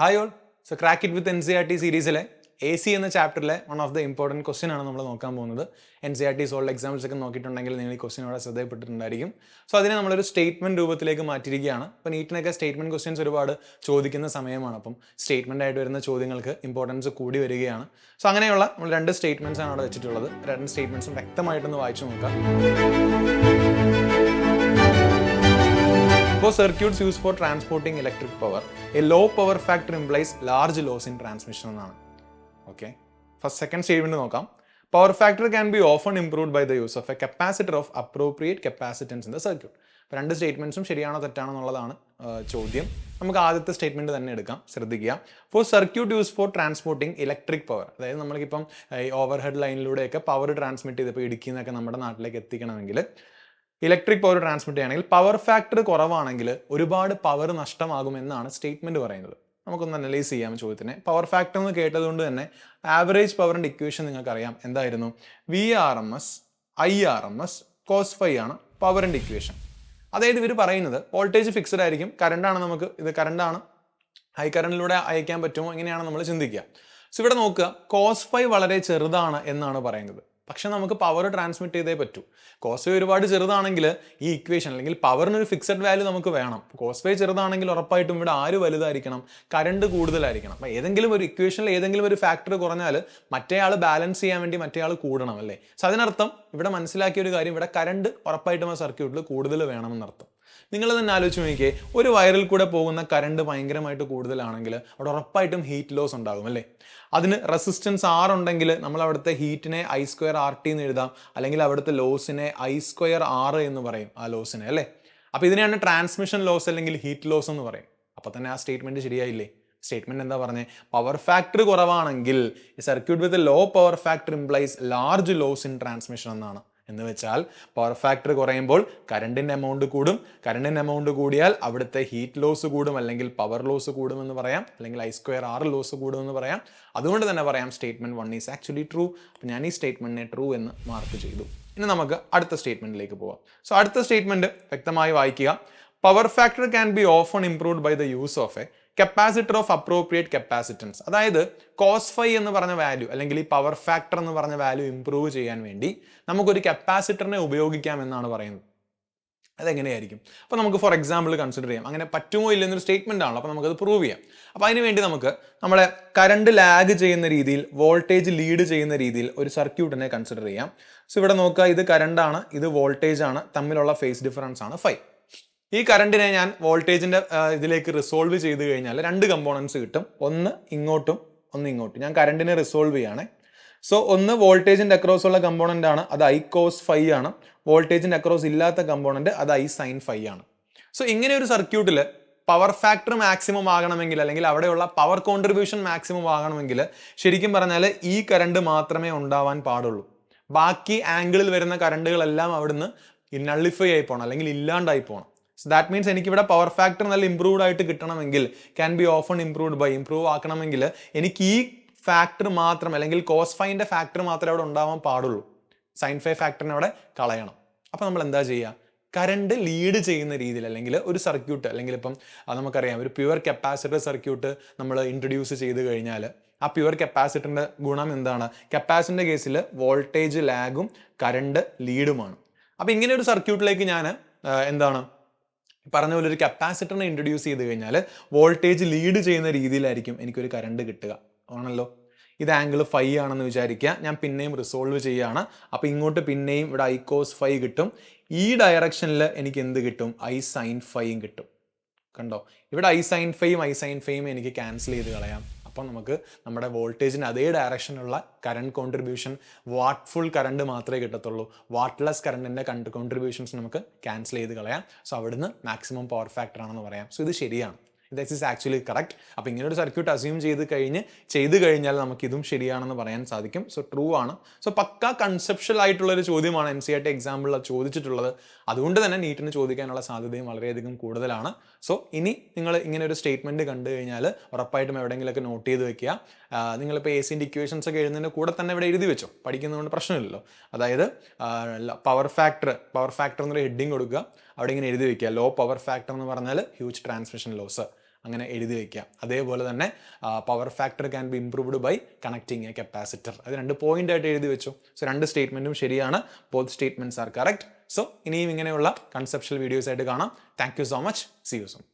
Hi all. So Crack It with NCERT സീരീസിലെ A C എന്ന ചാപ്റ്ററിലെ one of the important question ആണ് നമ്മൾ നോക്കാൻ പോകുന്നത്. NCERT സോൾഡ് എക്സാംസ് ഒക്കെ നോക്കിയിട്ടുണ്ടെങ്കിൽ നിങ്ങൾ ഈ ക്വസ്റ്റ്യൻ അവിടെ ശ്രദ്ധയപ്പെട്ടിട്ടുണ്ടായിരിക്കും. സോ അതിനെ നമ്മളൊരു സ്റ്റേറ്റ്മെൻറ്റ് രൂപത്തിലേക്ക് മാറ്റിയിരിക്കുകയാണ്. അപ്പോൾ നീറ്റിനൊക്കെ സ്റ്റേറ്റ്മെൻറ്റ് ക്വസ്റ്റ്യൻസ് ഒരുപാട് ചോദിക്കുന്ന സമയമാണ്. അപ്പം സ്റ്റേറ്റ്മെൻ്റ് ആയിട്ട് വരുന്ന ചോദ്യങ്ങൾക്ക് ഇമ്പോർട്ടൻസ് കൂടി വരികയാണ്. സോ അങ്ങനെയുള്ള നമ്മൾ രണ്ട് സ്റ്റേറ്റ്മെൻറ്റ്സ് ആണ് അവിടെ വെച്ചിട്ടുള്ളത്. രണ്ട് സ്റ്റേറ്റ്മെൻറ്റ്സും വ്യക്തമായിട്ടൊന്ന് വായിച്ചു നോക്കാം. For circuits used for transporting electric power, a low power factor implies large loss in transmission എന്നാണ്. Okay. First second statement നോക്കാം. Power factor can be often improved by the use of a capacitor of appropriate capacitance in the circuit. അപ്പോൾ രണ്ട് സ്റ്റേറ്റ്മെൻറ്റ്സും ശരിയാണോ തെറ്റാണോ എന്നുള്ളതാണ് ചോദ്യം. നമുക്ക് ആദ്യത്തെ സ്റ്റേറ്റ്മെൻറ്റ് തന്നെ എടുക്കാം, ശ്രദ്ധിക്കുക. For circuit use for transporting electric power, അതായത് നമ്മൾക്കിപ്പം ഈ ഓവർ ഹെഡ് ലൈനിലൂടെയൊക്കെ പവർ ട്രാൻസ്മിറ്റ് ചെയ്ത് ഇപ്പോൾ ഇടുക്കി നിന്നൊക്കെ നമ്മുടെ നാട്ടിലേക്ക് എത്തിക്കണമെങ്കിൽ ഇലക്ട്രിക് പവർ ട്രാൻസ്മിറ്റ് ചെയ്യുകയാണെങ്കിൽ പവർ ഫാക്ടർ കുറവാണെങ്കിൽ ഒരുപാട് പവർ നഷ്ടമാകുമെന്നാണ് സ്റ്റേറ്റ്മെൻറ്റ് പറയുന്നത്. നമുക്കൊന്ന് അനലൈസ് ചെയ്യാം ചോദ്യത്തിനെ. പവർ ഫാക്ടർ എന്ന് കേട്ടതുകൊണ്ട് തന്നെ ആവറേജ് പവറിൻ്റെ ഇക്വേഷൻ നിങ്ങൾക്കറിയാം. എന്തായിരുന്നു? VRMS IRMS cos phi ആണ് പവറിൻ്റെ ഇക്വേഷൻ. അതായത് ഇവർ പറയുന്നത് വോൾട്ടേജ് ഫിക്സഡ് ആയിരിക്കും, കറണ്ടാണ്, നമുക്ക് ഇത് കറണ്ടാണ്, ഹൈ കറണ്ടിലൂടെ അയക്കാൻ പറ്റുമോ, ഇങ്ങനെയാണ് നമ്മൾ ചിന്തിക്കുക. സോ ഇവിടെ നോക്കുക, cos phi വളരെ ചെറുതാണ് എന്നാണ് പറയുന്നത്. പക്ഷെ നമുക്ക് പവർ ട്രാൻസ്മിറ്റ് ചെയ്തേ പറ്റൂ. കോസ് ഫൈ ഒരുപാട് ചെറുതാണെങ്കിൽ ഈ ഇക്വേഷൻ അല്ലെങ്കിൽ പവറിനൊരു ഫിക്സഡ് വാല്യൂ നമുക്ക് വേണം. കോസ് ഫൈ ചെറുതാണെങ്കിൽ ഉറപ്പായിട്ടും ഇവിടെ ആര് വലുതായിരിക്കണം? കറണ്ട് കൂടുതലായിരിക്കണം. അപ്പോൾ ഏതെങ്കിലും ഒരു ഇക്വേഷനിൽ ഏതെങ്കിലും ഒരു ഫാക്ടർ കുറഞ്ഞാൽ മറ്റേയാൾ ബാലൻസ് ചെയ്യാൻ വേണ്ടി മറ്റേയാൾ കൂടണം, അല്ലേ? സോ അതിനർത്ഥം ഇവിടെ മനസ്സിലാക്കിയ ഒരു കാര്യം, ഇവിടെ കറണ്ട് ഉറപ്പായിട്ടും ആ സർക്യൂട്ടിൽ കൂടുതൽ വേണമെന്നർത്ഥം. നിങ്ങൾ തന്നെ ആലോചിച്ച് നോക്കിയേ, ഒരു വയറിൽ കൂടെ പോകുന്ന കറണ്ട് ഭയങ്കരമായിട്ട് കൂടുതലാണെങ്കിൽ അവിടെ ഉറപ്പായിട്ടും ഹീറ്റ് ലോസ് ഉണ്ടാകും, അല്ലേ? അതിന് റെസിസ്റ്റൻസ് R ഉണ്ടെങ്കിൽ നമ്മൾ അവിടുത്തെ ഹീറ്റിനെ I²RT എന്ന് എഴുതാം, അല്ലെങ്കിൽ അവിടുത്തെ ലോസിനെ I²R എന്ന് പറയും, ആ ലോസിനെ, അല്ലേ? അപ്പോൾ ഇതിനെയാണ് ട്രാൻസ്മിഷൻ ലോസ് അല്ലെങ്കിൽ ഹീറ്റ് ലോസ് എന്ന് പറയും. അപ്പോൾ തന്നെ ആ സ്റ്റേറ്റ്മെൻറ്റ് ശരിയായില്ലേ? സ്റ്റേറ്റ്മെൻറ്റ് എന്താ പറഞ്ഞത്? പവർ ഫാക്ടർ കുറവാണെങ്കിൽ circuit with low power factor implies large loss in transmission എന്നാണ്. എന്ന് വെച്ചാൽ പവർ ഫാക്ടർ കുറയുമ്പോൾ കറണ്ടിൻ്റെ എമൗണ്ട് കൂടും, കറണ്ടിൻ്റെ എമൗണ്ട് കൂടിയാൽ അവിടുത്തെ ഹീറ്റ് ലോസ് കൂടും, അല്ലെങ്കിൽ പവർ ലോസ് കൂടുമെന്ന് പറയാം, അല്ലെങ്കിൽ I²R ലോസ് കൂടുമെന്ന് പറയാം. അതുകൊണ്ട് തന്നെ പറയാം സ്റ്റേറ്റ്മെൻറ്റ് 1 ഈസ് ആക്ച്വലി ട്രൂ. അപ്പോൾ ഞാൻ ഈ സ്റ്റേറ്റ്മെൻറ്റിനെ ട്രൂ എന്ന് മാർക്ക് ചെയ്തു. ഇനി നമുക്ക് അടുത്ത സ്റ്റേറ്റ്മെൻറ്റിലേക്ക് പോവാം. സോ അടുത്ത സ്റ്റേറ്റ്മെൻറ്റ് വ്യക്തമായി വായിക്കുക. Power factor can be often improved by the use of a capacitor of appropriate capacitance. അതായത് കോസ് ഫൈ എന്ന് പറഞ്ഞ വാല്യൂ അല്ലെങ്കിൽ ഈ പവർ ഫാക്ടർ എന്ന് പറഞ്ഞ വാല്യൂ ഇംപ്രൂവ് ചെയ്യാൻ വേണ്ടി നമുക്കൊരു കപ്പാസിറ്ററിനെ ഉപയോഗിക്കാമെന്നാണ് പറയുന്നത്. അതെങ്ങനെയായിരിക്കും? അപ്പോൾ നമുക്ക് ഫോർ എക്സാമ്പിൾ കൺസിഡർ ചെയ്യാം. അങ്ങനെ പറ്റുമോ ഇല്ലെന്നൊരു സ്റ്റേറ്റ്മെൻ്റ് ആണല്ലോ, അപ്പോൾ നമുക്കത് പ്രൂവ് ചെയ്യാം. അപ്പോൾ അതിന് വേണ്ടി നമുക്ക് നമ്മളെ കറണ്ട് ലാഗ് ചെയ്യുന്ന രീതിയിൽ, വോൾട്ടേജ് ലീഡ് ചെയ്യുന്ന രീതിയിൽ ഒരു സർക്യൂട്ടിനെ കൺസിഡർ ചെയ്യാം. സോ ഇവിടെ നോക്കുക, ഇത് കറണ്ടാണ്, ഇത് വോൾട്ടേജ് ആണ്, തമ്മിലുള്ള ഫേസ് ഡിഫറൻസ് ആണ് ഫൈ. ഈ കറണ്ടിനെ ഞാൻ വോൾട്ടേജിൻ്റെ ഇതിലേക്ക് റിസോൾവ് ചെയ്ത് കഴിഞ്ഞാൽ രണ്ട് കമ്പോണൻസ് കിട്ടും, ഒന്ന് ഇങ്ങോട്ടും ഒന്ന് ഇങ്ങോട്ടും. ഞാൻ കറണ്ടിനെ റിസോൾവ് ചെയ്യാണ്. സോ ഒന്ന് വോൾട്ടേജിൻ്റെ അക്രോസ് ഉള്ള കമ്പോണൻ്റ് ആണ്, അത് I cos phi ആണ്. വോൾട്ടേജിൻ്റെ അക്രോസ് ഇല്ലാത്ത കമ്പോണൻ്റ് അത് I sin phi ആണ്. സോ ഇങ്ങനെ ഒരു സർക്യൂട്ടിൽ പവർ ഫാക്ടർ മാക്സിമം ആകണമെങ്കിൽ, അല്ലെങ്കിൽ അവിടെയുള്ള പവർ കോൺട്രിബ്യൂഷൻ മാക്സിമം ആകണമെങ്കിൽ ശരിക്കും പറഞ്ഞാൽ ഈ കറണ്ട് മാത്രമേ ഉണ്ടാവാൻ പാടുള്ളൂ. ബാക്കി ആംഗിളിൽ വരുന്ന കറണ്ടുകളെല്ലാം അവിടുന്ന് നള്ളിഫൈ ആയി പോകണം, അല്ലെങ്കിൽ ഇല്ലാണ്ടായി പോകണം. സോ ദാറ്റ് മീൻസ് എനിക്കിവിടെ പവർ ഫാക്ടർ നല്ല ഇംപ്രൂവ്ഡ് ആയിട്ട് കിട്ടണമെങ്കിൽ, can be often improved by, improve ആക്കണമെങ്കിൽ എനിക്ക് ഈ ഫാക്ടർ മാത്രം, അല്ലെങ്കിൽ കോസ് ഫൈൻ്റെ ഫാക്ടർ മാത്രമേ അവിടെ ഉണ്ടാവാൻ പാടുള്ളൂ. സൈൻ ഫൈ ഫാക്ടറിനെ അവിടെ കളയണം. അപ്പോൾ നമ്മൾ എന്താ ചെയ്യുക? കറണ്ട് ലീഡ് ചെയ്യുന്ന രീതിയിൽ, അല്ലെങ്കിൽ ഒരു സർക്യൂട്ട്, അല്ലെങ്കിൽ ഇപ്പം നമുക്കറിയാം ഒരു പ്യുവർ കപ്പാസിറ്റർ സർക്യൂട്ട് നമ്മൾ ഇൻട്രൊഡ്യൂസ് ചെയ്ത് കഴിഞ്ഞാൽ ആ പ്യുവർ കപ്പാസിറ്ററിൻ്റെ ഗുണം എന്താണ്? കപ്പാസിറ്ററിൻ്റെ കേസിൽ വോൾട്ടേജ് ലാഗും കറണ്ട് ലീഡുമാണ്. അപ്പോൾ ഇങ്ങനെ ഒരു സർക്യൂട്ടിലേക്ക് ഞാൻ എന്താണ് പറഞ്ഞ പോലെ ഒരു കപ്പാസിറ്ററിനെ ഇൻട്രൊഡ്യൂസ് ചെയ്ത് കഴിഞ്ഞാൽ വോൾട്ടേജ് ലീഡ് ചെയ്യുന്ന രീതിയിലായിരിക്കും എനിക്കൊരു കറണ്ട് കിട്ടുക, ആണല്ലോ. ഇത് ആംഗിൾ ഫൈ ആണെന്ന് വിചാരിക്കുക. ഞാൻ പിന്നെയും റിസോൾവ് ചെയ്യുകയാണ്. അപ്പോൾ ഇങ്ങോട്ട് പിന്നെയും ഇവിടെ I cos phi കിട്ടും. ഈ ഡയറക്ഷനിൽ എനിക്ക് എന്ത് കിട്ടും? I sin phi കിട്ടും. കണ്ടോ? ഇവിടെ I sin phi എനിക്ക് ക്യാൻസൽ ചെയ്ത് കളയാം. അപ്പം നമുക്ക് നമ്മുടെ വോൾട്ടേജിന് അതേ ഡയറക്ഷനുള്ള current contribution, watt full current മാത്രമേ കിട്ടത്തുള്ളൂ. വാട്ട്ലെസ് കറണ്ടിൻ്റെ കോൺട്രിബ്യൂഷൻസ് നമുക്ക് ക്യാൻസൽ ചെയ്ത് കളയാം. സോ അവിടുന്ന് മാക്സിമം പവർ ഫാക്ടർ ആണെന്ന് പറയാം. സോ ഇത് ശരിയാണ്, ദിസ് ഈസ് ആക്ച്വലി കറക്റ്റ്. അപ്പോൾ ഇങ്ങനെ ഒരു സർക്യൂട്ട് അസ്യൂം ചെയ്ത് കഴിഞ്ഞാൽ നമുക്ക് ഇതും ശരിയാണെന്ന് പറയാൻ സാധിക്കും. സോ ട്രൂ ആണ്. സോ പക്ക കൺസെപ്ഷ്യൽ ആയിട്ടുള്ളൊരു ചോദ്യമാണ് NCERT എക്സാമ്പിളിൽ ചോദിച്ചിട്ടുള്ളത്. അതുകൊണ്ട് തന്നെ നീറ്റിന് ചോദിക്കാനുള്ള സാധ്യതയും വളരെയധികം കൂടുതലാണ്. സോ ഇനി നിങ്ങൾ ഇങ്ങനെ ഒരു സ്റ്റേറ്റ്മെൻറ്റ് കണ്ടു കഴിഞ്ഞാൽ ഉറപ്പായിട്ടും എവിടെയെങ്കിലുമൊക്കെ നോട്ട് ചെയ്ത് വെക്കുക. നിങ്ങളിപ്പോൾ AC ഇക്വേഷൻസ് ഒക്കെ എഴുതുന്നതിൻ്റെ കൂടെ തന്നെ ഇവിടെ എഴുതി വെച്ചോ, പഠിക്കുന്നതുകൊണ്ട് പ്രശ്നമില്ലല്ലോ. അതായത് പവർ ഫാക്ടർ എന്നൊരു ഹെഡിങ് കൊടുക്കുക, അവിടെ ഇങ്ങനെ എഴുതി വെക്കുക. ലോ പവർ ഫാക്ടർ എന്ന് പറഞ്ഞാൽ ഹ്യൂജ് ട്രാൻസ്മിഷൻ ലോസ്, അങ്ങനെ എഴുതി വയ്ക്കുക. അതേപോലെ തന്നെ power factor can be improved by connecting a capacitor. അത് 2 പോയിന്റ് ആയിട്ട് എഴുതി വെച്ചു. സോ 2 സ്റ്റേറ്റ്മെന്റും ശരിയാണ്. Both statements are correct. So ഇനിയും ഇങ്ങനെയുള്ള കൺസെപ്ഷ്യൽ വീഡിയോസ് ആയിട്ട് കാണാം. Thank you so much. See you soon.